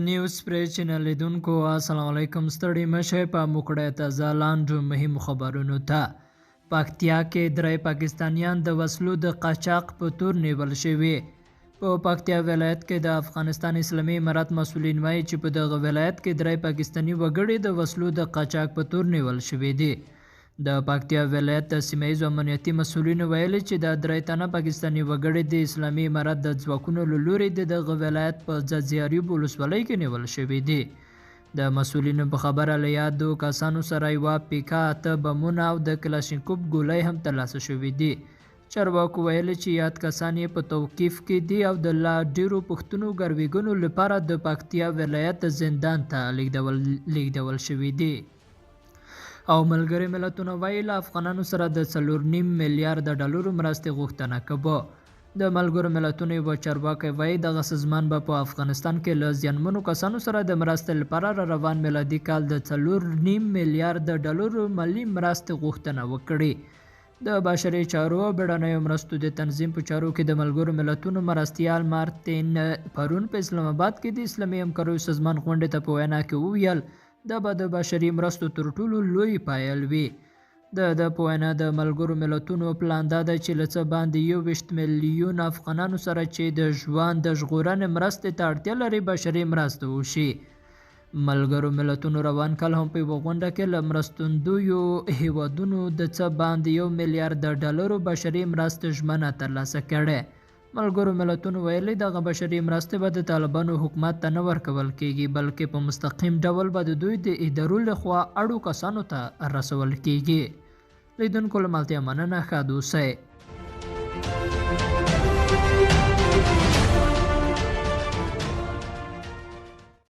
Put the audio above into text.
نیوز پری چینل لیدونکو السلام علیکم. ستړي مشه په موکړه تازه لاندو مهم خبرونو ته. پکتیا کې درې پاکستانیان د وسلو د قاچاق په تور نیول شوي. په پکتیا ولایت کې د افغانستان اسلامي امارت مسؤلین وایي چې په دغه ولایت کې درې پاکستاني وګړي د وسلو د قاچاق په تور نیول شوي دي. د پکتیا ولایت د سیمه‌ییزو امنیتي مسؤلینو ویلي چې د درې تنه پاکستاني وګړي د اسلامي امارت د ځواکونو له لوري د دغه ولایت په ځاځیاریب ولسوالۍ کې نیول شوي دي. د مسؤلینو په خبره له یادو کسانو سره یوه پیکا، 8 بمونه او د کلاشینکوف ګولۍ هم ترلاسه شوي دي. چارواکو ویلي چې یاد کسان یې په توقیف کې دي او د لا ډیرو پوښتنو ګرویږنو لپاره د پکتیا ولایت زندان ته لیږدول شوي دي. او ملګري ملتونه وایي له افغانانو سره د 4.5 میلیارد ډالرو مرستې غوښتنه کوي. د ملګرو ملتونو یو چارواکی وایي دغه سازمان به په افغانستان کې له زیانمنو کسانو سره د مرستې لپاره روان میلادي کال د 4.5 میلیارد ډالرو مالي مرستې غوښتنه وکړي. د بشري چارو او بیړنیو مرستو د تنظیم په چارو کې د ملګرو ملتونو مرستیال مارتین پرون په اسلام آباد کې د اسلامي همکاریو سازمان غونډې ته په وینا کې وویل دا به د بشري مرستو تر ټولو لوی پایل وي. د په وینا د ملګرو ملتونو پلان دا دی چې له څه باندې 21 میلیون افغانانو سره چې د ژوند د ژغورنې مرستې ته اړتیا لري بشري مرسته وشي. ملګرو ملتونو روان کال هم په یوه غونډه کې له مرستندویو هیوادونو د څه باندې 1 میلیارد ډالرو بشري مرستې ژمنه ترلاسه کړې. ملګرو ملتونو ویلي دغه بشري مرستې به د طالبانو حکومت ته نه ورکول کیږي بلکې په مستقیم ډول به د دوی د ادارو لخوا اړو کسانو ته رسول کیږي. لیدونکو له ملتیا مننه، ښه اوسئ.